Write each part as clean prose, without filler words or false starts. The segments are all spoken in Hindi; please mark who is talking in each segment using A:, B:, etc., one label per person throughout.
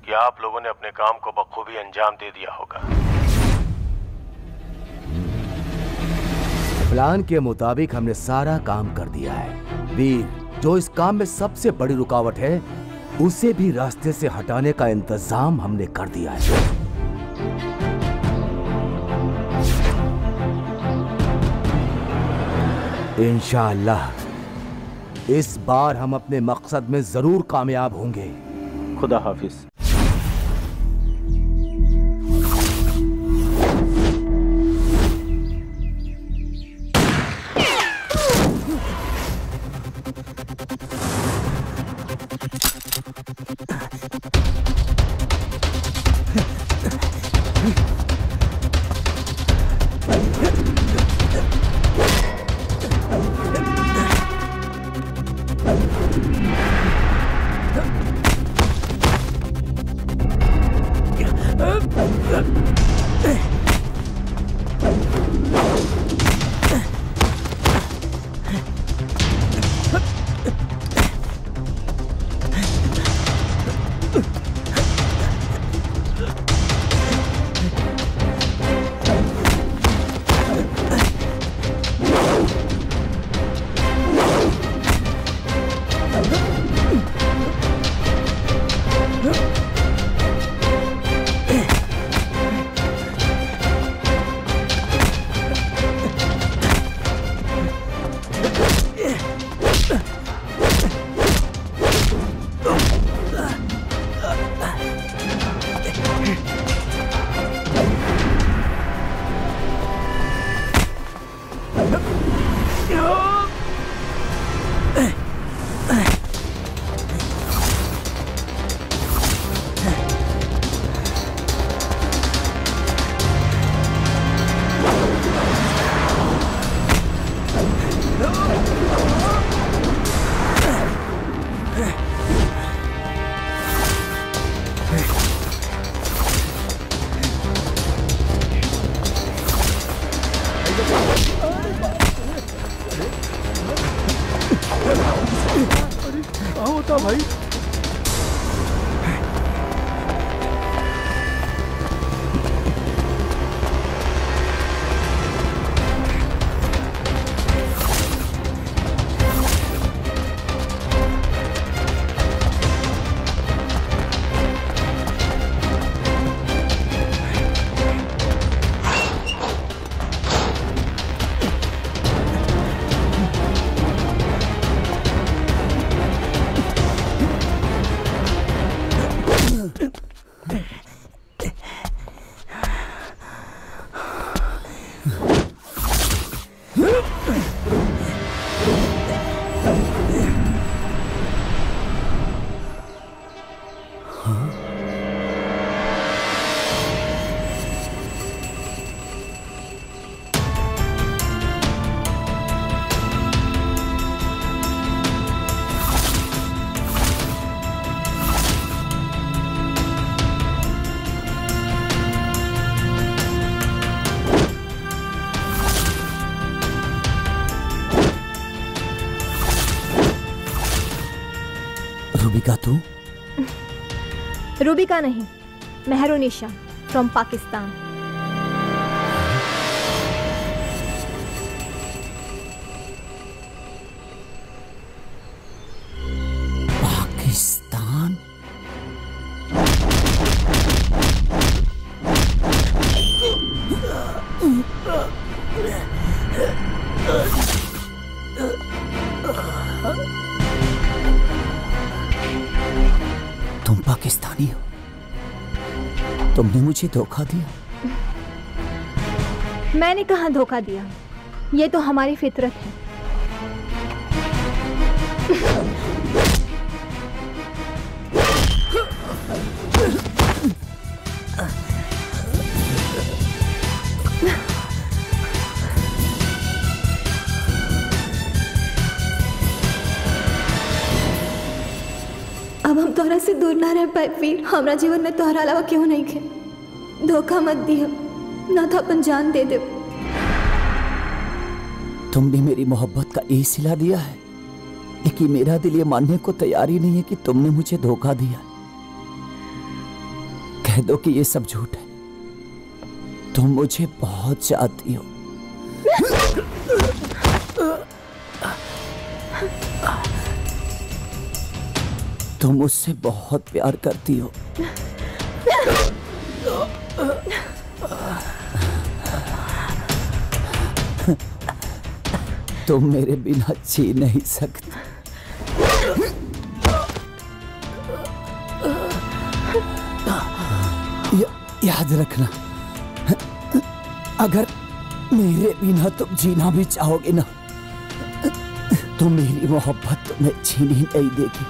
A: कि आप लोगों ने अपने काम को बखूबी अंजाम दे दिया होगा।
B: प्लान के मुताबिक हमने सारा काम कर दिया है। वीर, जो इस काम में सबसे बड़ी रुकावट है उसे भी रास्ते से हटाने का इंतजाम हमने कर दिया है। इंशाअल्लाह इस बार हम अपने मकसद में जरूर कामयाब होंगे।
C: खुदा हाफिज।
D: क्या होता भाई?
E: रूबिका तू?
F: रूबिका नहीं, मेहरुनिशा फ्रॉम पाकिस्तान।
E: पाकिस्तान? तुम पाकिस्तानी हो? तुमने मुझे धोखा दिया।
F: मैंने कहाँ धोखा दिया, ये तो हमारी फितरत है। अब हम तोहरा से दूर ना रह पाए वीर। हमारा जीवन में तोहरा अलावा क्यों नहीं खे। धोखा मत दिया, ना तो अपन जान दे दे।
E: तुमने मेरी मोहब्बत का ये सिला दिया है, लेकिन मेरा दिल ये मानने को तैयार ही नहीं है कि तुमने मुझे धोखा दिया। कह दो कि ये सब झूठ है। तुम मुझे बहुत चाहती हो। तुम मुझसे बहुत प्यार करती हो। तुम मेरे बिना जी नहीं सकती। याद रखना, अगर मेरे बिना तुम जीना भी चाहोगे ना, तो मेरी मोहब्बत तुम्हें जीने नहीं देगी।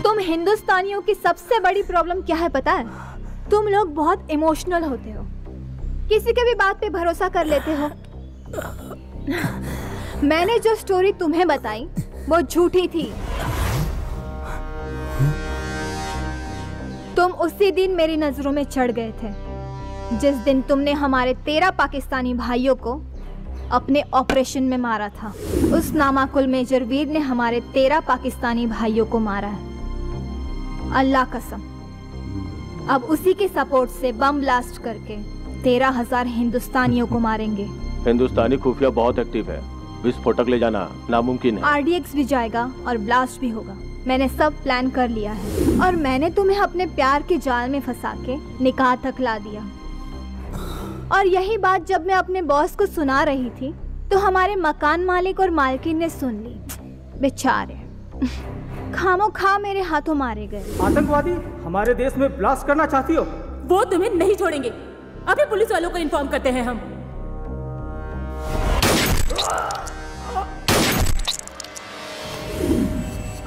F: तुम हिंदुस्तानियों की सबसे बड़ी प्रॉब्लम क्या है पता है? तुम लोग बहुत इमोशनल होते हो, किसी के भी बात पे भरोसा कर लेते हो। मैंने जो स्टोरी तुम्हें बताई वो झूठी थी। तुम उसी दिन मेरी नजरों में चढ़ गए थे, जिस दिन तुमने हमारे 13 पाकिस्तानी भाइयों को अपने ऑपरेशन में मारा था। उस नामाकुल मेजर वीर ने हमारे 13 पाकिस्तानी भाइयों को मारा है, अल्लाह कसम। अब उसी के सपोर्ट से बम ब्लास्ट करके 13,000 हिंदुस्तानियों को मारेंगे।
A: हिंदुस्तानी खुफिया बहुत एक्टिव है, विस्फोटक ले जाना नामुमकिन है।
F: RDX भी जाएगा और ब्लास्ट भी होगा। मैंने सब प्लान कर लिया है और मैंने तुम्हें अपने प्यार के जाल में फंसा के निकाह तक ला दिया। और यही बात जब मैं अपने बॉस को सुना रही थी तो हमारे मकान मालिक और मालकिन ने सुन ली। बेचारे खामोखा मेरे हाथों मारे गए।
D: आतंकवादी हमारे देश में ब्लास्ट करना चाहती हो?
C: वो तुम्हें नहीं छोड़ेंगे। अभी पुलिस वालों को इन्फॉर्म करते हैं हम।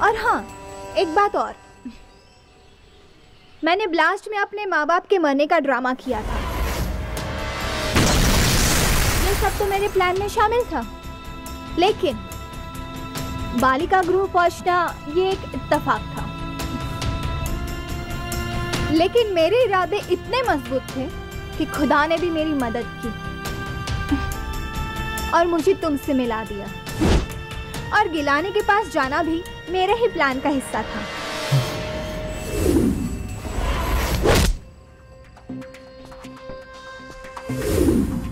F: और हाँ, एक बात और, मैंने ब्लास्ट में अपने माँ बाप के मरने का ड्रामा किया था। ये सब तो मेरे प्लान में शामिल था, लेकिन बालिका गृह पहुंचना ये एक इत्तेफाक था। लेकिन मेरे इरादे इतने मजबूत थे कि खुदा ने भी मेरी मदद की और मुझे तुमसे मिला दिया। और गिलानी के पास जाना भी मेरे ही प्लान का हिस्सा था।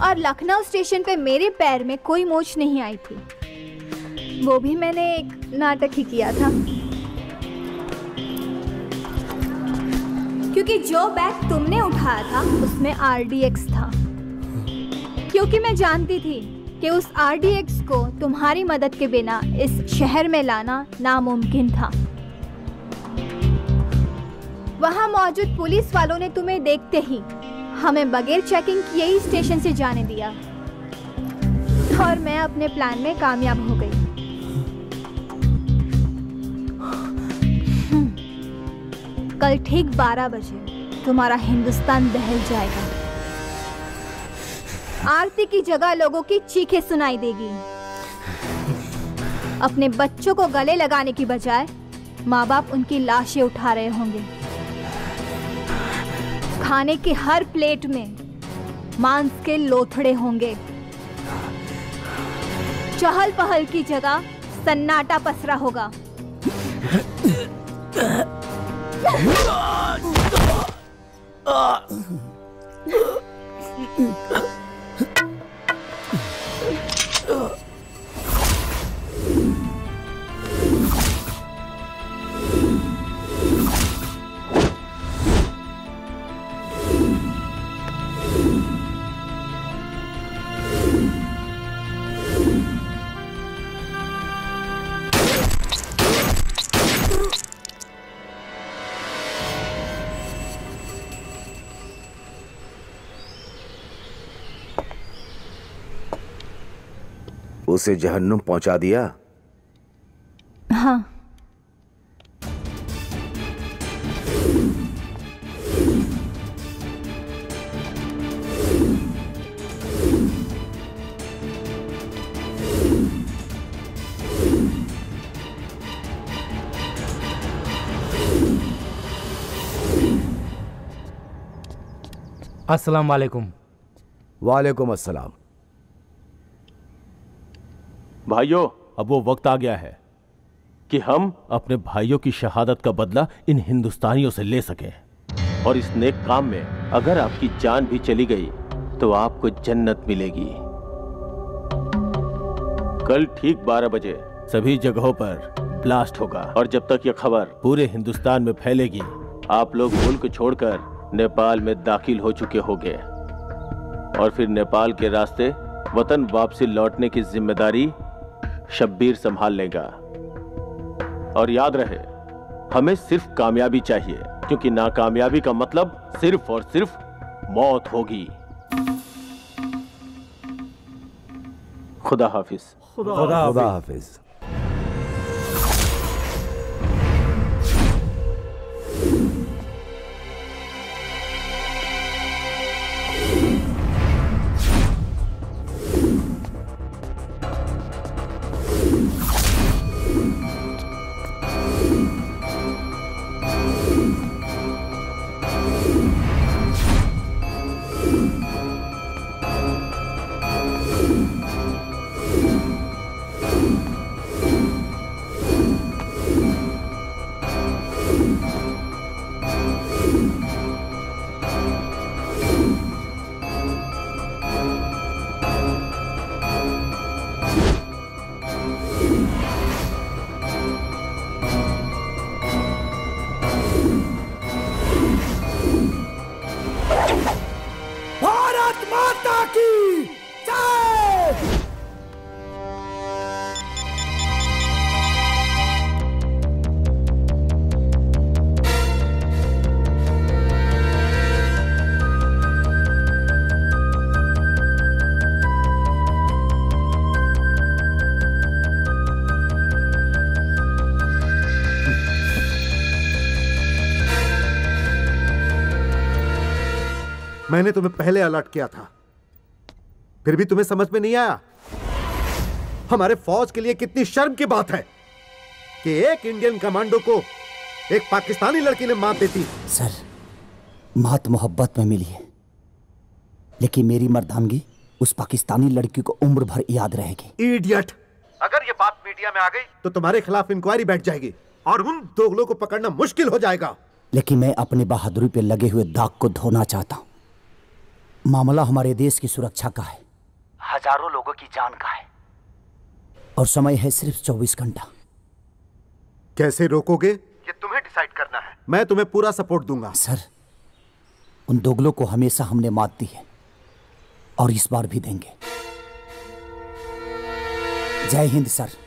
F: और लखनऊ स्टेशन पे मेरे पैर में कोई मोच नहीं आई थी, वो भी मैंने एक नाटक ही किया था। क्योंकि जो बैग तुमने उठाया था उसमें RDX था, क्योंकि मैं जानती थी कि उस RDX को तुम्हारी मदद के बिना इस शहर में लाना नामुमकिन था। वहां मौजूद पुलिस वालों ने तुम्हें देखते ही हमें बगैर चेकिंग किए ही स्टेशन से जाने दिया और मैं अपने प्लान में कामयाब हो गई। कल ठीक 12 बजे तुम्हारा हिंदुस्तान दहल जाएगा। आरती की जगह लोगों की चीखें सुनाई देगी। अपने बच्चों को गले लगाने की बजाय माँ बाप उनकी लाशें उठा रहे होंगे। खाने के हर प्लेट में मांस के लोथड़े होंगे। चहल पहल की जगह सन्नाटा पसरा होगा।
B: उसे जहन्नुम पहुंचा दिया?
F: हाँ।
G: अस्सलाम वालेकुम।
B: वालेकुम अस्सलाम।
A: भाइयों, अब वो वक्त आ गया है कि हम अपने भाइयों की शहादत का बदला इन हिंदुस्तानियों से ले सकें। और इस नेक काम में अगर आपकी जान भी चली गई तो आपको जन्नत मिलेगी। कल ठीक 12 बजे सभी जगहों पर ब्लास्ट होगा और जब तक यह खबर पूरे हिंदुस्तान में फैलेगी आप लोग मुल्क छोड़कर नेपाल में दाखिल हो चुके होंगे और फिर नेपाल के रास्ते वतन वापसी लौटने की जिम्मेदारी शब्बीर संभाल लेगा। और याद रहे, हमें सिर्फ कामयाबी चाहिए, क्योंकि नाकामयाबी का मतलब सिर्फ और सिर्फ मौत होगी। खुदा हाफिज।
B: खुदा हाफिज।
H: मैंने तुम्हें पहले अलर्ट किया था, फिर भी तुम्हें समझ में नहीं आया। हमारे फौज के लिए कितनी शर्म की बात है कि एक इंडियन कमांडो को एक पाकिस्तानी लड़की ने मार देती।
E: सर, मात मोहब्बत में मिली है, लेकिन मेरी मर्दानगी उस पाकिस्तानी लड़की को उम्र भर याद रहेगी।
H: इडियट! अगर ये बात मीडिया में आ गई तो तुम्हारे खिलाफ इंक्वायरी बैठ जाएगी और उन दोगलों को पकड़ना मुश्किल हो जाएगा।
E: लेकिन मैं अपनी बहादुरी पे लगे हुए दाग को धोना चाहता हूं। मामला हमारे देश की सुरक्षा का है, हजारों लोगों की जान का है, और समय है सिर्फ 24 घंटा।
H: कैसे रोकोगे ये तुम्हें डिसाइड करना है। मैं तुम्हें पूरा सपोर्ट दूंगा।
E: सर, उन दोगलों को हमेशा हमने मात दी है और इस बार भी देंगे। जय हिंद सर।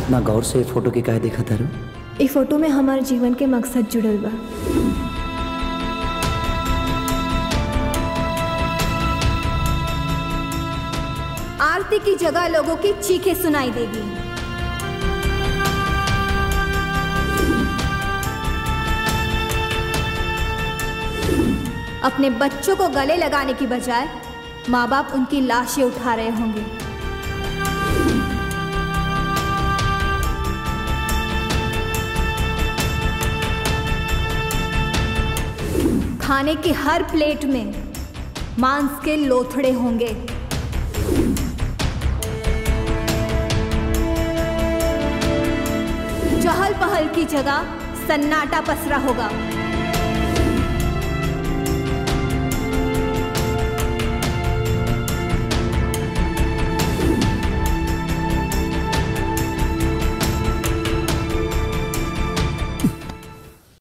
E: इतना गौर से फोटो के काहे देखा तारू?
F: ई फोटो में हमारे जीवन के मकसद जुड़ल बा। आरती की जगह लोगों की चीखें सुनाई देगी। अपने बच्चों को गले लगाने की बजाय माँ बाप उनकी लाशें उठा रहे होंगे। खाने की हर प्लेट में मांस के लोथड़े होंगे। चहल पहल की जगह सन्नाटा पसरा होगा।